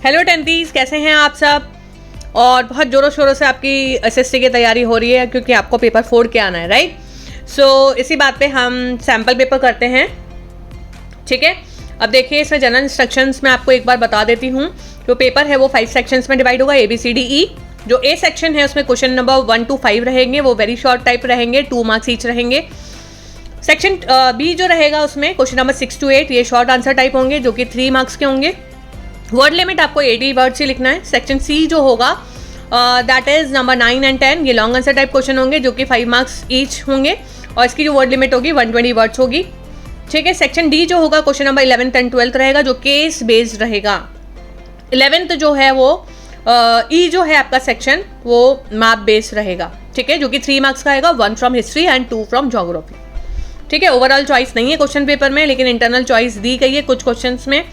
Hello टेंथीज, कैसे हैं आप सब। और बहुत ज़ोरों शोरों से आपकी एसएससी की तैयारी हो रही है क्योंकि आपको पेपर 4 के आना है, राइट। सो इसी बात पे हम सैम्पल पेपर करते हैं, ठीक है। अब देखिए, इसमें जनरल इंस्ट्रक्शंस मैं आपको एक बार बता देती हूँ। जो पेपर है वो 5 सेक्शंस में डिवाइड होगा, ABCDE। जो A सेक्शन है उसमें क्वेश्चन नंबर 1 to 5 रहेंगे, वो वेरी शॉर्ट टाइप रहेंगे, 2 मार्क्स ईच रहेंगे। सेक्शन B जो रहेगा उसमें क्वेश्चन नंबर 6 to 8 ये शॉर्ट आंसर टाइप होंगे जो कि 3 मार्क्स के होंगे। वर्ड लिमिट आपको 80 वर्ड से लिखना है। सेक्शन C जो होगा दैट इज नंबर 9 and 10, ये लॉन्ग आंसर टाइप क्वेश्चन होंगे जो कि 5 मार्क्स ईच होंगे और इसकी जो वर्ड लिमिट होगी 120 वर्ड्स होगी, ठीक है। सेक्शन D जो होगा question number 11th and 12th रहेगा जो केस बेस्ड रहेगा। 11th जो है वो E जो है आपका सेक्शन वो मैप बेस्ड रहेगा, ठीक है, जो कि 3 मार्क्स का आएगा, 1 from history and 2 from geography, ठीक है। ओवरऑल चॉइस नहीं है क्वेश्चन पेपर में, लेकिन इंटरनल चॉइस दी गई है कुछ क्वेश्चंस में।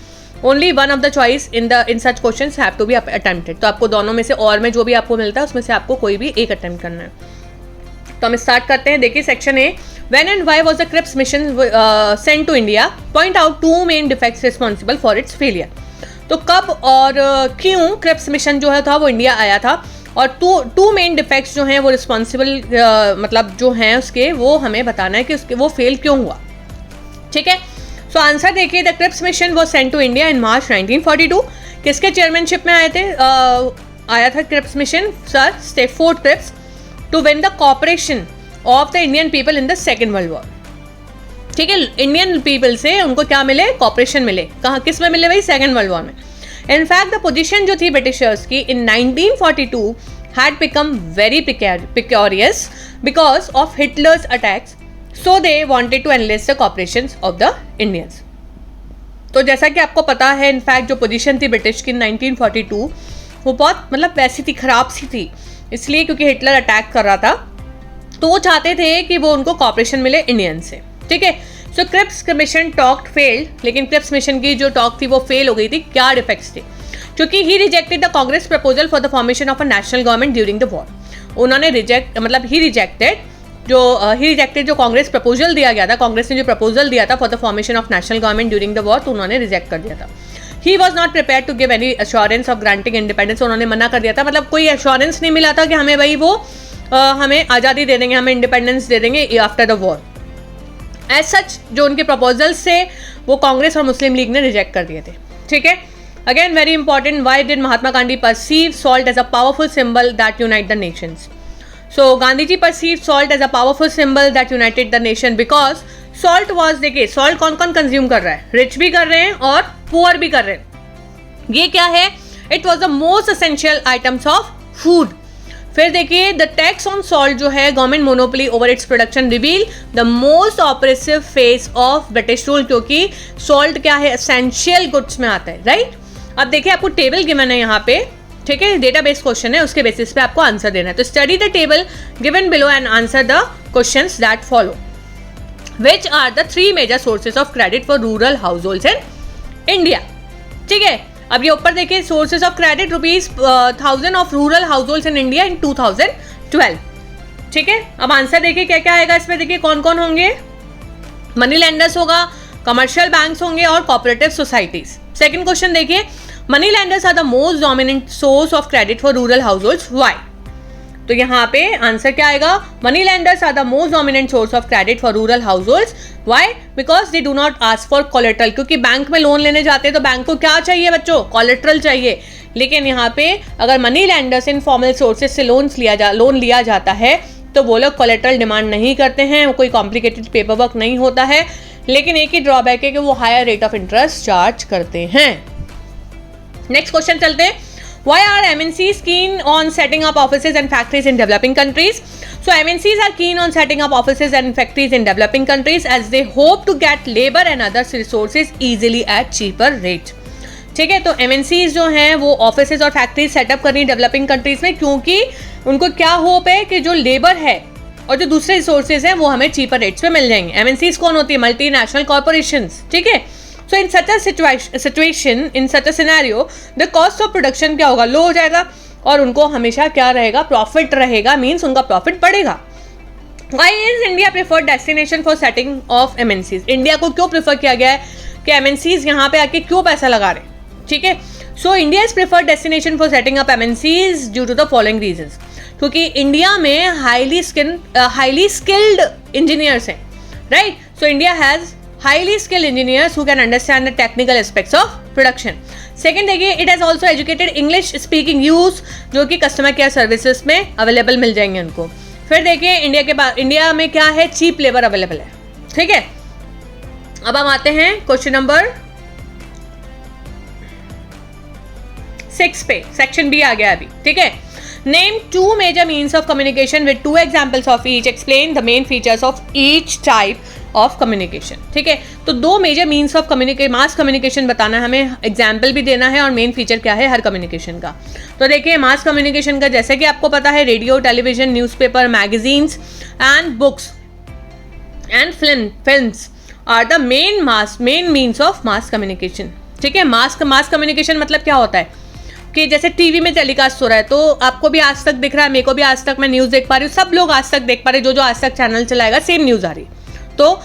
Only one of the choice in such questions have to be attempted. तो आपको दोनों में से और में जो भी आपको मिलता है उसमें से आपको कोई भी एक अटेम्प्ट करना है। तो हम स्टार्ट करते हैं। देखिए section A, when and why was the Cripps mission sent to India, point out 2 main defects responsible for its failure. तो कब और क्यों क्रिप्स मिशन जो है था वो इंडिया आया था, और टू मेन डिफेक्ट्स जो हैं वो रिस्पॉन्सिबल मतलब जो हैं उसके, वो हमें बताना है कि उसके वो फेल क्यों हुआ, ठीक है। सो आंसर देखिए, the Cripps mission was sent to India in March 1942। किसके चेयरमैनशिप में आए थे, आया था Cripps mission, sir Stafford Cripps, to win the cooperation of the Indian people in the second world war, ठीक है। इंडियन पीपल से उनको क्या मिले, कॉपरेशन मिले। कहाँ, किस में मिले भाई, सेकेंड वर्ल्ड वॉर में। इनफैक्ट द पोजीशन जो थी ब्रिटिशर्स की इन 1942 had become very precarious because of Hitler's attacks, so they wanted to enlist the cooperation of the Indians। तो जैसा कि आपको पता है, इनफैक्ट जो पोजीशन थी ब्रिटिश की 1942 वो बहुत मतलब वैसी थी, खराब सी थी, इसलिए क्योंकि हिटलर अटैक कर रहा था, तो वो चाहते थे कि वो उनको कॉपरेशन मिले इंडियन से, ठीक है। सो क्रिप्स मिशन टॉक फेल्ड, लेकिन क्रिप्स मिशन की जो टॉक थी वो फेल हो गई थी। क्या डिफेक्ट्स थे, क्योंकि he rejected the Congress proposal for the formation of a national government during the war. उन्होंने ही रिजेक्टेड जो कांग्रेस प्रपोजल दिया गया था, कांग्रेस ने जो प्रपोजल दिया था for the formation of national government during the war, तो उन्होंने रिजेक्ट कर दिया था। He was not prepare to give any assurance of granting independence, उन्होंने मना कर दिया था, मतलब कोई एश्योरेंस नहीं मिला था कि हमें भाई वो हमें आज़ादी दे देंगे, हमें इंडिपेंडेंस दे देंगे after the war. As such जो उनके प्रपोजल्स थे वो कांग्रेस और मुस्लिम लीग ने रिजेक्ट कर दिए थे, ठीक है। Again very important, why did Mahatma Gandhi perceive salt as a powerful symbol that unite the nations. So Gandhi ji perceive salt as a powerful symbol that united the nation because salt was, देखिए salt कौन कौन consume कर रहा है, rich भी कर रहे हैं और पुअर भी कर रहे हैं। ये क्या है, it was the most essential items of food. फिर देखिए, द टैक्स ऑन सॉल्ट जो है, government monopoly over its production reveal the most oppressive face of British rule, क्योंकि सॉल्ट क्या है, एसेंशियल गुड्स में आता है, राइट। अब देखिए आपको टेबल गिवन है यहाँ पे, ठीक है, डेटाबेस क्वेश्चन है, उसके बेसिस पे आपको आंसर देना है। तो study the table given below and answer the questions that follow. Which are the 3 major sources of credit for rural households in India, ठीक है। अब ये ऊपर देखिए, sources of credit ₹1000 of rural households in India in 2012, ठीक है। अब answer देखिए क्या क्या आएगा इसमें, देखिए कौन कौन होंगे, मनी लेंडर्स होगा, कमर्शियल बैंक्स होंगे और कोऑपरेटिव सोसाइटीज। सेकंड क्वेश्चन देखिए, money lenders are the most dominant source of credit for rural households, why. तो यहाँ पे आंसर क्या आएगा, money lenders are the most dominant source of credit for rural households, why, because they do not ask for collateral, क्योंकि bank में loan लेने जाते हैं तो बैंक को क्या चाहिए बच्चों, कोलेट्रल चाहिए। लेकिन यहाँ पे अगर मनी लेंडर्स इनफॉर्मल सोर्सेज से लोन लिया जाता है तो वो लोग कोलेट्रल डिमांड नहीं करते हैं, कोई कॉम्प्लिकेटेड पेपर वर्क नहीं होता है, लेकिन एक ही ड्रॉबैक है कि वो higher rate of interest charge करते हैं। नेक्स्ट क्वेश्चन चलते हैं, why are MNCs keen on setting up offices and factories in developing countries? So MNCs are keen on setting up offices and factories in developing countries as they hope to get labor and other resources easily at cheaper rates, ठीक है। तो MNCs जो हैं वो offices और factories setup करनी developing countries में, क्योंकि उनको क्या होप है कि जो लेबर है और जो दूसरे रिसोर्सेज हैं वो हमें चीपर रेट्स पे मिल जाएंगे। MNCs कौन होती है, मल्टीनेशनल कॉर्पोरेशंस, ठीक है। So in such a situation, in such a scenario, the cost of production क्या होगा, लो हो जाएगा, और उनको हमेशा क्या रहेगा, प्रॉफिट रहेगा, मीन्स उनका प्रॉफिट बढ़ेगा। Why is India preferred destination for setting of MNCs? India को क्यों प्रेफर किया गया है कि MNCs यहाँ पे आके क्यों पैसा लगा रहे हैं, ठीक है। So India is preferred destination for setting up MNCs due to the following reasons, क्योंकि इंडिया में हाईली स्किल्ड इंजीनियर्स हैं, right. So India has highly skilled engineers who can understand the technical aspects of production. Second देखिए, it has also educated English speaking youth जो कि customer care services में available मिल जाएंगे उनको. फिर देखिए इंडिया में क्या है, चीप लेबर अवेलेबल है. ठीक है, अब हम आते हैं क्वेश्चन नंबर 6 पे. सेक्शन बी आ गया अभी. ठीक है, name 2 major means of communication with 2 examples of each. Explain the main features of each type of communication. ठीक है, तो 2 major means of mass communication बताना है हमें, एग्जाम्पल भी देना है और मेन फीचर क्या है हर कम्युनिकेशन का. तो देखिए मास कम्युनिकेशन का जैसे कि आपको पता है, radio, television, newspaper, magazines and books and films are the main means of mass communication. ठीक है, मास कम्युनिकेशन मतलब क्या होता है कि जैसे टीवी में टेलीकास्ट हो रहा है तो आपको भी आज तक दिख रहा है, मेरे को भी आज तक, मैं न्यूज़ देख पा रही हूँ, सब लोग आज तक देख पा रहे हैं, जो आज तक चैनल चलाएगा सेम न्यूज़ आ रही है. तो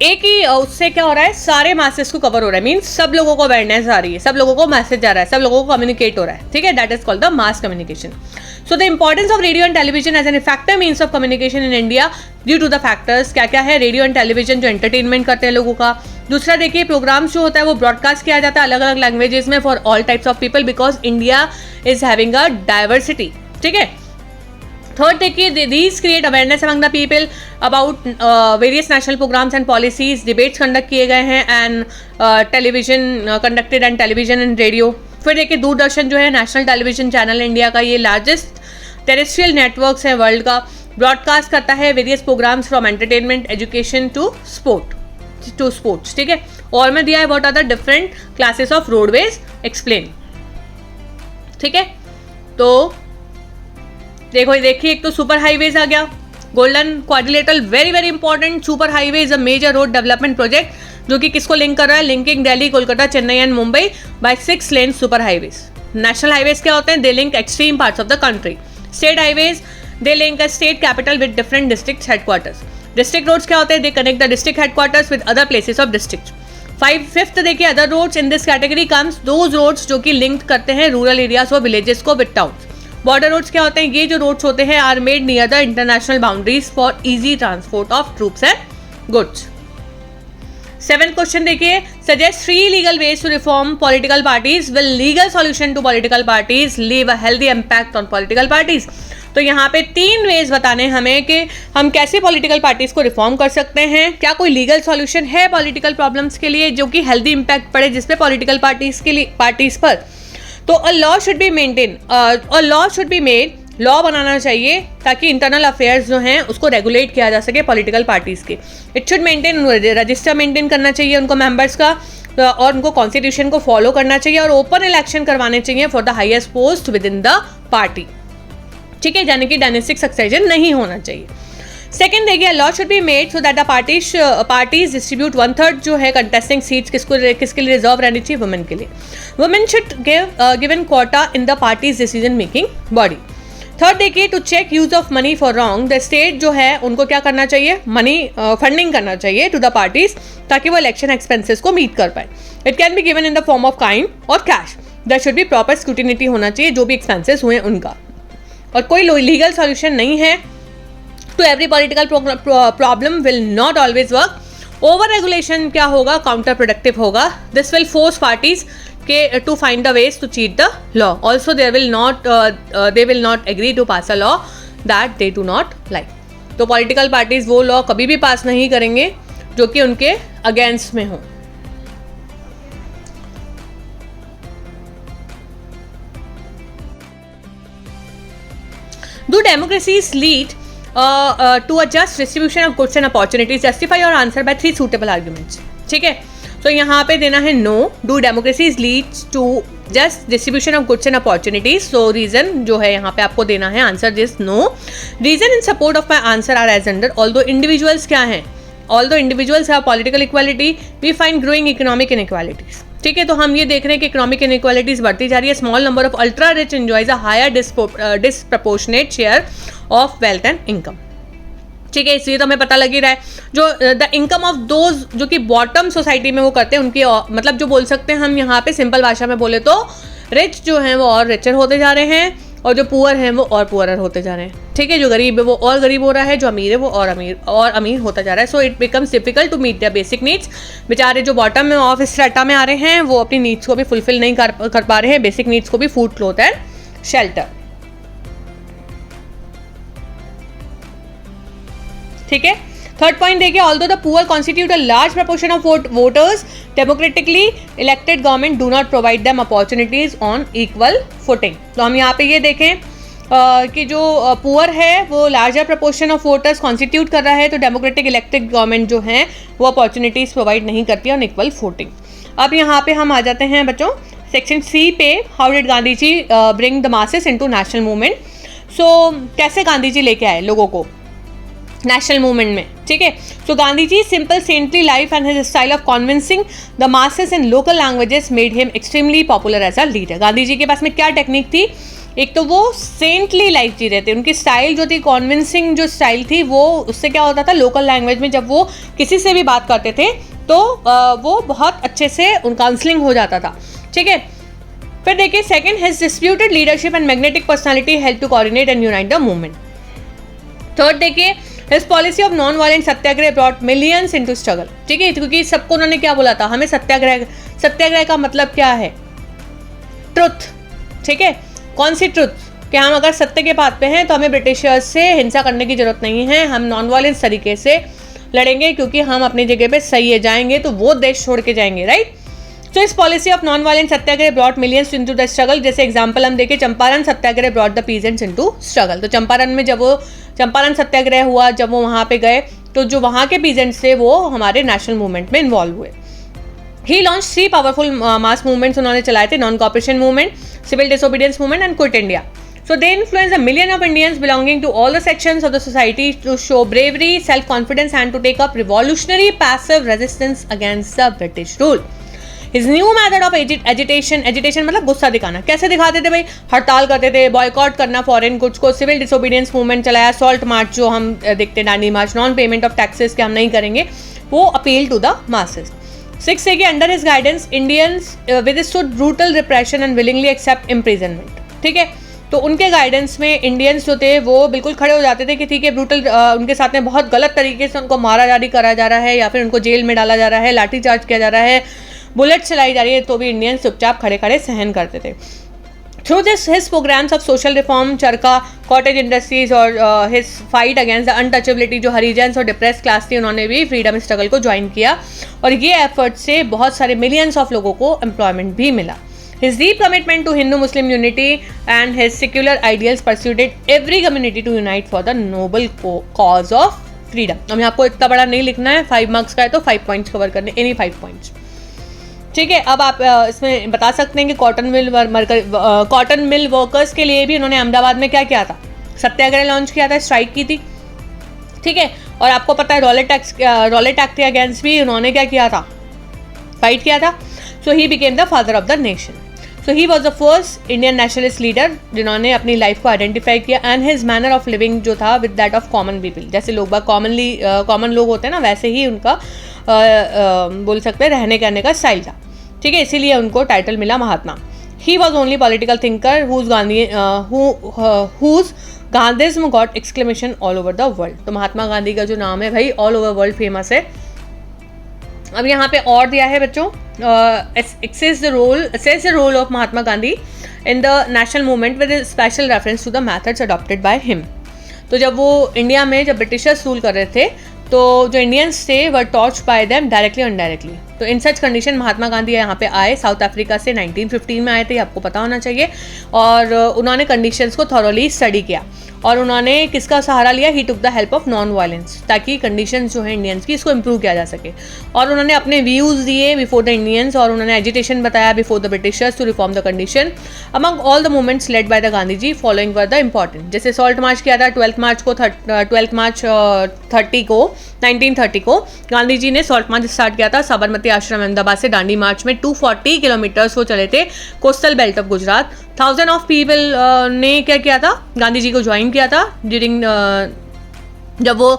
एक ही उससे क्या हो रहा है, सारे मासेस को कवर हो रहा है, मीन्स सब लोगों को अवेयरनेस आ रही है, सब लोगों को मैसेज जा रहा है, सब लोगों को कम्युनिकेट हो रहा है. ठीक है, that is called the mass communication. So the importance of radio and television as an effective means of communication in India due to the factors. क्या क्या है, रेडियो एंड टेलीविजन जो एंटरटेनमेंट करते हैं लोगों का. दूसरा देखिए, प्रोग्राम्स जो होता है वो ब्रॉडकास्ट किया जाता है अलग अलग लैंग्वेजेस में for all types of people because India is having a diversity. ठीक है. थर्ड देखिए, these create awareness among the people about various national programs and policies. Debates conduct किए गए हैं and television conducted and television and radio. फिर देखिए दूरदर्शन जो है नेशनल टेलीविजन चैनल इंडिया का, ये लार्जेस्ट टेरेस्ट्रियल नेटवर्क्स है वर्ल्ड का, ब्रॉडकास्ट करता है various programs from entertainment, education to sports. ठीक है, और में दिया है what are the different classes of roadways, explain. ठीक है, तो देखिए एक तो सुपर हाईवेज आ गया, golden quadrilateral, very very important. Super highway is a major road development project जो कि किसको लिंक कर रहा है, linking Delhi, Kolkata, Chennai and Mumbai by 6 lane super highways. National highways क्या होते हैं, they link extreme parts of the country. State highways they link a state capital with different district headquarters. District roads क्या होते हैं, they connect the district headquarters with other places of district. Fifth देखिए, other roads in this category comes those roads जो कि link करते हैं rural areas और villages को विद टाउन्स. बॉर्डर रोड्स क्या होते हैं, ये जो रोड्स होते हैं are made near the international boundaries for easy transport of troops and goods. 7th question देखिए, suggest 3 legal ways to reform political parties. Will legal solution to political parties leave a healthy impact on political parties. तो यहाँ पे 3 veg बताने हमें कि हम कैसे political parties को रिफॉर्म कर सकते हैं. क्या कोई लीगल सॉल्यूशन है पॉलिटिकल प्रॉब्लम्स के लिए जो कि हेल्दी इम्पैक्ट पड़े जिसपे पॉलिटिकल पार्टीज पर. तो a law should be made, law बनाना चाहिए ताकि इंटरनल अफेयर्स जो हैं उसको रेगुलेट किया जा सके पॉलिटिकल पार्टीज़ के. It should maintain, register maintain करना चाहिए उनको मेंबर्स का, और उनको कॉन्स्टिट्यूशन को फॉलो करना चाहिए और ओपन इलेक्शन करवाने चाहिए for the highest post with in the party. ठीक है, यानी कि डायनेस्टिक सक्सेशन नहीं होना चाहिए. सेकेंड देखिए, law should be made so that the parties distribute 1/3 जो है कंटेस्टिंग सीट्स किसके लिए रिजर्व रहनी चाहिए, वुमेन के लिए. Women should given quota in the parties decision making body. Third देखिए, to check use of money for wrong, the state जो है उनको क्या करना चाहिए, मनी फंडिंग करना चाहिए टू द पार्टीज ताकि वो इलेक्शन एक्सपेंसेस को मीट कर पाए. It can be given in the form of kind और cash. That should be proper scrutiny होना चाहिए जो भी एक्सपेंसेस हुए उनका. और कोई लीगल सॉल्यूशन नहीं है to every political problem will not always work. Over regulation क्या होगा, काउंटर प्रोडक्टिव होगा. This will force parties to find the ways to cheat the law. Also they will not agree to pass a law that they do not like. तो political parties वो law कभी भी पास नहीं करेंगे जो कि उनके अगेंस्ट में हो. Do democracies lead to a just distribution of goods and opportunities? Justify your answer by 3 suitable arguments. ठीक है, तो यहाँ पे देना है no. Do democracies lead to just distribution of goods and opportunities. So reason जो है यहाँ पे आपको देना है answer this no. Reason in support of my answer are as under. Although individuals क्या हैं, although individuals have political equality, we find growing economic inequalities. ठीक है, तो हम ये देख रहे हैं कि इकोनॉमिक इनइक्वालिटीज बढ़ती जा रही है. Small number of ultra rich enjoys a higher disproportionate share of wealth and income. ठीक है, इसलिए तो हमें पता लग ही रहा है जो द इनकम ऑफ दोज जो कि बॉटम सोसाइटी में वो करते हैं उनकी, मतलब जो बोल सकते हैं हम यहाँ पे सिंपल भाषा में बोले तो रिच जो हैं वो और रिचर होते जा रहे हैं और जो पुअर हैं वो और पुअरर होते जा रहे हैं, ठीक है। जो गरीब है वो और गरीब हो रहा है, जो अमीर है वो और अमीर होता जा रहा है। So it becomes difficult to meet their basic needs. बेचारे जो बॉटम में ऑफ स्ट्रेटा में आ रहे हैं वो अपनी नीड्स को भी फुलफिल नहीं कर पा रहे हैं, बेसिक नीड्स को भी, फूड, क्लॉथ एंड शेल्टर, ठीक है। थर्ड पॉइंट देखिए, although the poor constitute a large proportion of voters, democratically elected government do not provide them opportunities on equal footing. तो हम यहाँ पे ये देखें कि जो पुअर है वो larger proportion of voters constitute कर रहा है, तो डेमोक्रेटिक इलेक्टेड गवर्नमेंट जो है वो अपॉर्चुनिटीज प्रोवाइड नहीं करती ऑन इक्वल फुटिंग। अब यहाँ पे हम आ जाते हैं बच्चों सेक्शन सी पे, how did Gandhi ji bring the masses into national movement. So कैसे गांधी जी लेके आए लोगों को नेशनल मूवमेंट में, ठीक है। So Gandhi ji simple saintly life and his style of convincing the masses in local languages made him extremely popular as a leader. Gandhi ji के पास में क्या टेक्निक थी, एक तो वो सेंटली लाइफ जी रहे थे, उनकी स्टाइल जो थी, कॉन्विंसिंग जो स्टाइल थी, वो उससे क्या होता था, लोकल लैंग्वेज में जब वो किसी से भी बात करते थे तो वो बहुत अच्छे से उन काउंसलिंग हो जाता था, ठीक है। फिर देखिए second, his disputed leadership and magnetic personality help to coordinate and unite the movement. Third देखिए, his policy of non violent satyagraha brought millions into struggle, ठीक है। क्योंकि सबको उन्होंने क्या बोला था, हमें सत्याग्रह का मतलब क्या है, ट्रुथ, ठीक है। कौन सी ट्रुथ, कि हम अगर सत्य के बात पे हैं तो हमें ब्रिटिशर्स से हिंसा करने की जरूरत नहीं है, हम नॉन वायलेंस तरीके से लड़ेंगे क्योंकि हम अपनी जगह पे सही है, जाएंगे तो वो देश छोड़ के जाएंगे, राइट। तो इस policy of non violent satyagraha brought millions into the struggle. जैसे एग्जांपल हम देखें, Champaran satyagraha brought the peasants into struggle. तो चंपारण में जब वो चंपारण सत्याग्रह हुआ, जब वो वहाँ पे गए तो जो वहाँ के पीजेंट्स थे वो हमारे नेशनल मूवमेंट में इन्वॉल्व हुए। He launch 3 powerful mass movements उन्होंने चलाए थे, non cooperation movement, civil disobedience movement and quit India. So they influenced a million of Indians belonging to all the sections of the society to show bravery, self-confidence and to take up revolutionary passive resistance against the British rule. His new method of agitation मतलब गुस्सा दिखाना, कैसे दिखाते थे भाई, हड़ताल करते थे, बॉयकॉट करना फॉरेन गुड्स को, सिविल डिसोबीडियंस मूवमेंट चलाया, सॉल्ट मार्च जो हम देखते हैं, डांडी मार्च, नॉन पेमेंट ऑफ टैक्सेस के हम नहीं करेंगे, वो अपील टू द मासेस। 6 है कि under his guidance Indians withstood brutal repression and willingly accept imprisonment, ठीक है। तो उनके गाइडेंस में इंडियंस जो थे वो बिल्कुल खड़े हो जाते थे कि ठीक है, ब्रूटल उनके साथ में बहुत गलत तरीके से उनको मारा जारी करा जा रहा है या फिर उनको जेल में डाला जा रहा है, लाठी चार्ज किया जा रहा है, बुलेट चलाई जा रही है, तो भी इंडियंस चुपचाप खड़े खड़े सहन करते थे। Through this his programs of social reform, charkha, cottage industries और his fight against the untouchability, जो हरिजन्स और डिप्रेस क्लास थी, उन्होंने भी फ्रीडम स्ट्रगल को ज्वाइन किया और ये एफर्ट से बहुत सारे मिलियंस ऑफ लोगों को एम्प्लॉयमेंट भी मिला। His deep commitment to Hindu-Muslim unity and his secular ideals persuaded every community to unite for the noble cause of freedom. हमें आपको इतना बड़ा नहीं लिखना है, 5 मार्क्स का है तो 5 पॉइंट्स कवर करने, एनी 5 पॉइंट्स, ठीक है। अब आप इसमें बता सकते हैं कि कॉटन मिल वर्कर्स के लिए भी उन्होंने अहमदाबाद में क्या किया था, सत्याग्रह लॉन्च किया था, स्ट्राइक की थी, ठीक है। और आपको पता है रॉलेट एक्ट के अगेंस्ट भी उन्होंने क्या किया था, फाइट किया था। So he became the father of the nation. So he was the first Indian nationalist leader जिन्होंने अपनी लाइफ को आइडेंटिफाई किया and his manner of living जो था with that of common people, जैसे लोग कॉमन लोग होते हैं ना, वैसे ही उनका बोल सकते हैं रहने करने का स्टाइल था, ठीक है। इसीलिए उनको टाइटल मिला Mahatma. He was only political thinker whose Gandhism got exclamation all over the world. तो महात्मा गांधी का जो नाम है भाई ऑल ओवर वर्ल्ड फेमस है। अब यहाँ पे और दिया है बच्चों, assess the role of Mahatma Gandhi in the national movement with a special reference to the methods adopted by him. तो जब वो इंडिया में जब ब्रिटिशर्स रूल कर रहे थे तो जो इंडियंस थे वर टॉर्च बाय देम डायरेक्टली और इनडायरेक्टली। तो इन सच कंडीशन महात्मा गांधी यहाँ पे आए, साउथ अफ्रीका से 1915 में आए थे, आपको पता होना चाहिए। और उन्होंने कंडीशंस को थॉरोली स्टडी किया और उन्होंने किसका सहारा लिया, he took the help of non violence, ताकि कंडीशंस जो है इंडियंस की इसको इम्प्रूव किया जा सके। और उन्होंने अपने व्यूज़ दिए बिफोर द इंडियंस और उन्होंने एजिटेशन बताया before the britishers to reform the condition among all the movements led by the Gandhi ji following were the important. जैसे सॉल्ट मार्च किया था 12 मार्च 1930 को गांधी जी ने सॉल्ट मार्च स्टार्ट किया था साबरमती आश्रम अहमदाबाद से दांडी मार्च में 240 किलोमीटर्स वो चले थे coastal belt of Gujarat. 1000 of people ने क्या किया था, गांधी जी को ज्वाइन किया था ड्यूरिंग जब वो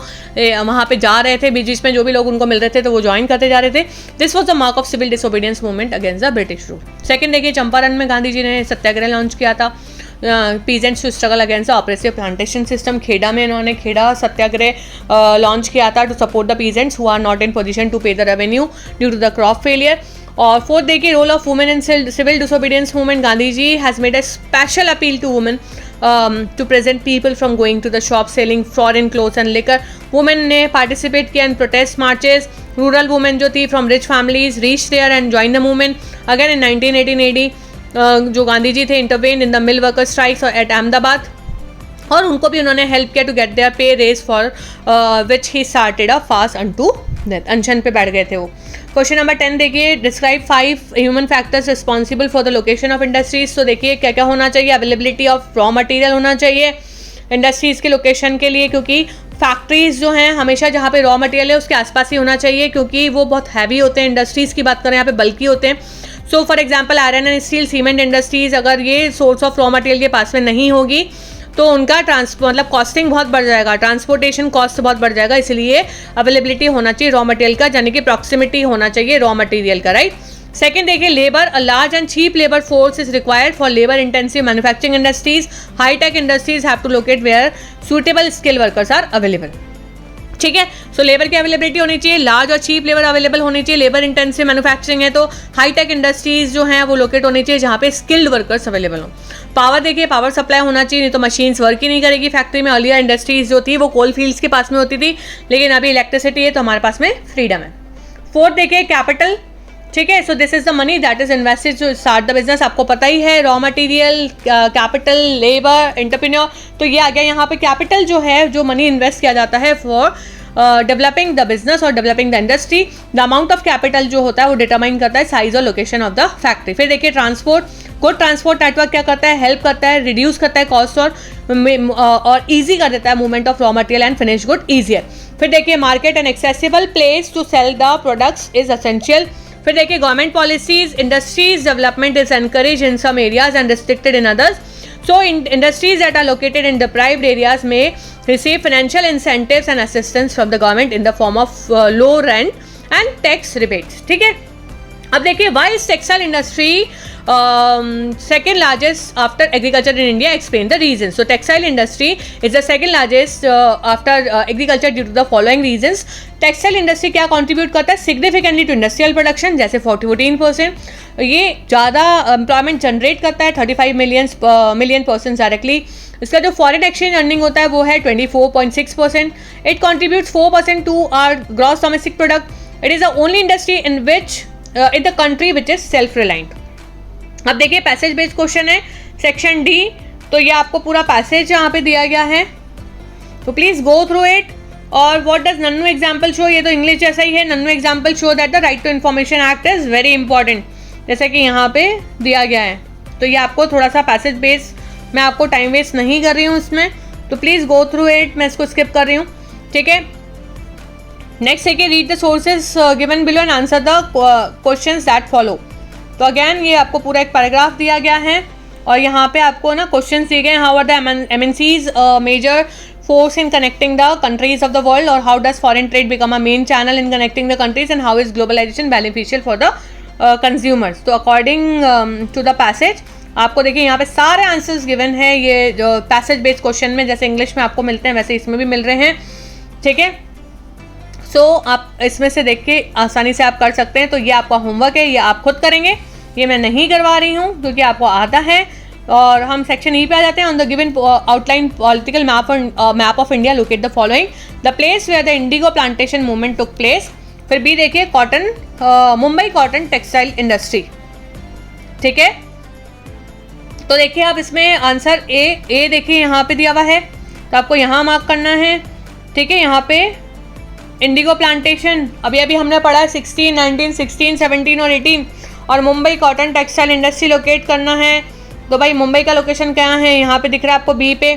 वहाँ पे जा रहे थे, बीच में जो भी लोग उनको मिल रहे थे तो वो ज्वाइन करते जा रहे थे. This was the mark of civil disobedience movement against the British rule. Second देखिए, चंपारण में गांधी जी ने सत्याग्रह लॉन्च किया था. Peasants to struggle against the oppressive plantation system. Kheda में इन्होंने खेड़ा सत्याग्रह लॉन्च किया था to support the peasants who are not in position to pay the revenue due to the crop failure. और फोर्थ देखिए, role of women in civil disobedience movement. Gandhi ji has made a special appeal to women to prevent people from going to the shop selling foreign clothes and liquor. Women ने participate किया in protest marches. Rural women जो थी from rich families reached there and joined the movement. Again in 1918 जो गांधी जी थे intervened in the mill worker strikes at Ahmedabad, और उनको भी उन्होंने हेल्प किया to get their pay raise for which he started a fast unto death. अनशन पे बैठ गए थे वो. क्वेश्चन नंबर 10 देखिए, describe 5 human factors responsible for the location of industries. तो देखिए क्या क्या होना चाहिए. अवेलेबिलिटी ऑफ रॉ मटेरियल होना चाहिए इंडस्ट्रीज़ के लोकेशन के लिए, क्योंकि फैक्ट्रीज जो हैं हमेशा जहाँ पे रॉ मटेरियल है उसके आसपास ही होना चाहिए, क्योंकि वो बहुत हैवी होते हैं. इंडस्ट्रीज़ की बात करें यहाँ पे बल्कि होते हैं. So for example iron and steel, cement industries, अगर ये सोर्स ऑफ रॉ मटेरियल के पास में नहीं होगी तो उनका मतलब कॉस्टिंग बहुत बढ़ जाएगा, ट्रांसपोर्टेशन कॉस्ट बहुत बढ़ जाएगा. इसलिए अवेलेबिलिटी होना चाहिए रॉ मटेरियल का, यानी कि प्रॉक्सिमिटी होना चाहिए रॉ मटेरियल का, राइट. सेकंड देखिए, labour, a large and cheap labour force is required for labour intensive manufacturing industries. High tech industries have to locate where suitable skill workers are available. ठीक है, so labour की availability होनी चाहिए, large और cheap labour available होनी चाहिए. Labour intensive manufacturing है तो हाई टेक इंडस्ट्रीज जो हैं वो लोकेट होनी चाहिए जहाँ पे स्किल्ड वर्कर्स अवेलेबल हो. पावर देखिए, पावर सप्लाई होना चाहिए, नहीं तो मशीन्स वर्क ही नहीं करेगी फैक्ट्री में. अर्लियर इंडस्ट्रीज जो थी वो कोल फील्ड्स के पास में होती थी, लेकिन अभी इलेक्ट्रिसिटी है तो हमारे पास में फ्रीडम है. फोर्थ देखिए, कैपिटल. ठीक है, so this is the money that is invested to start the business. आपको पता ही है, raw material, capital, labour, entrepreneur, तो ये आ गया यहाँ पे. कैपिटल जो है, जो मनी इन्वेस्ट किया जाता है फॉर डेवलपिंग द बिजनेस और developing the industry. The amount of capital जो होता है वो डिटरमाइन करता है साइज और लोकेशन ऑफ द फैक्ट्री. फिर देखिए, ट्रांसपोर्ट. गुड ट्रांसपोर्ट नेटवर्क क्या करता है, हेल्प करता है, रिड्यूस करता है कॉस्ट और ईजी कर देता है movement of raw material and finish good easier. फिर देखिए, market and accessible place to sell the products is essential. फिर देखिए, government policies, industries development is encourage in some areas and restricted in others. So industries that are located in deprived areas may receive financial incentives and assistance from the government in the form of low rent and tax rebates. ठीक है, अब देखिए, why is textile industry second largest after agriculture in India? Explain the reasons. So textile industry is the second largest after agriculture due to the following reasons. Textile industry क्या contribute करता है significantly to industrial production, जैसे 14%. ये ज़्यादा employment generate करता है, 35 million person directly. इसका जो फॉरेन एक्सचेंज अर्निंग होता है वो है 24.6%. It contributes 4% to our gross domestic product. It is the only industry in which in the country which is self reliant. अब देखिए, पैसेज बेस्ड क्वेश्चन है सेक्शन डी. तो ये आपको पूरा पैसेज यहाँ पे दिया गया है, तो प्लीज गो थ्रू इट. और what does Nannu example show, ये तो इंग्लिश जैसा ही है. Nannu example show that the right to information act is very important, जैसा कि यहाँ पे दिया गया है. तो ये आपको थोड़ा सा पैसेज बेस, मैं आपको टाइम वेस्ट नहीं कर रही हूँ इसमें, तो प्लीज़ गो थ्रू इट. मैं इसको स्किप कर रही हूँ. ठीक है, नेक्स्ट है कि read the sources given below and answer the questions that follow. तो अगेन ये आपको पूरा एक पैराग्राफ दिया गया है और यहाँ पे आपको ना क्वेश्चंस दिए गए. How are the MNCs major force in connecting the countries of the world, or how does foreign trade become a main channel in connecting the countries, and how is globalization beneficial for the consumers. तो according to the passage आपको देखिए यहाँ पे सारे answers given है. ये जो passage based question में जैसे इंग्लिश में आपको मिलते हैं वैसे इसमें भी मिल रहे हैं. ठीक है, सो आप इसमें से देख के आसानी से आप कर सकते हैं. तो ये आपका होमवर्क है, ये आप खुद करेंगे, ये मैं नहीं करवा रही हूँ क्योंकि आपको आता है. और हम सेक्शन ई पे आ जाते हैं. On the given outline political map of India locate the following. The place where the indigo plantation movement took place. फिर बी देखिए, cotton, Mumbai cotton textile industry. ठीक है, तो देखिए आप इसमें आंसर ए देखिए यहाँ पे दिया हुआ है, तो आपको यहाँ मार्क करना है. ठीक है, यहाँ पे इंडिगो प्लांटेशन अभी हमने पढ़ा है 16, 19, 16, 17 और 18. और Mumbai cotton textile industry locate करना है. तो भाई मुंबई का लोकेशन क्या है, यहाँ पे दिख रहा है आपको बी पे.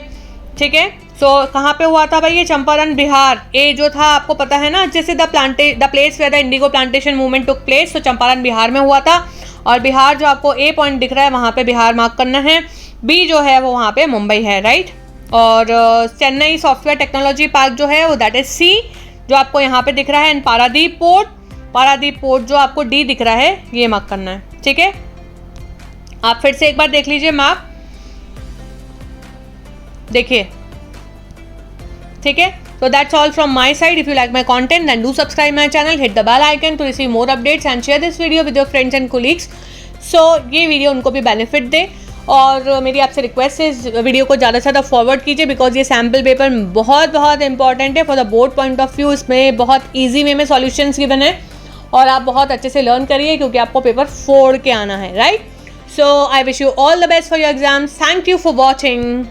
ठीक है, सो कहाँ पे हुआ था भाई, ये चंपारण बिहार. ए जो था आपको पता है ना, जैसे the place where the indigo plantation movement took place, तो चंपारण बिहार में हुआ था. और बिहार जो आपको ए पॉइंट दिख रहा है वहाँ पे बिहार मार्क करना है. बी जो है वो वहाँ पे मुंबई है, राइट. और चेन्नई सॉफ्टवेयर टेक्नोलॉजी पार्क जो है वो दैट इज सी, जो आपको यहाँ पे दिख रहा है। एंड पारादीप पोर्ट जो आपको डी दिख रहा है, ये मार्क करना है, ठीक है। आप फिर से एक बार देख लीजिए मैप, देखिए, ठीक है। So that's all from my side. If you like my content, then do subscribe my channel, hit the bell icon to receive more updates and share this video with your friends and colleagues. So ये video उनको भी benefit दे। और मेरी आपसे request है, इस video को ज़्यादा से ज़्यादा फॉरवर्ड कीजिए, बिकॉज ये सैम्पल पेपर बहुत इंपॉर्टेंट है for the board point of view. इसमें बहुत ईजी वे में सॉल्यूशंस गिवन है और आप बहुत अच्छे से लर्न करिए, क्योंकि आपको पेपर फोड़ के आना है, right. So I wish you all the best for your exams. Thank you for watching.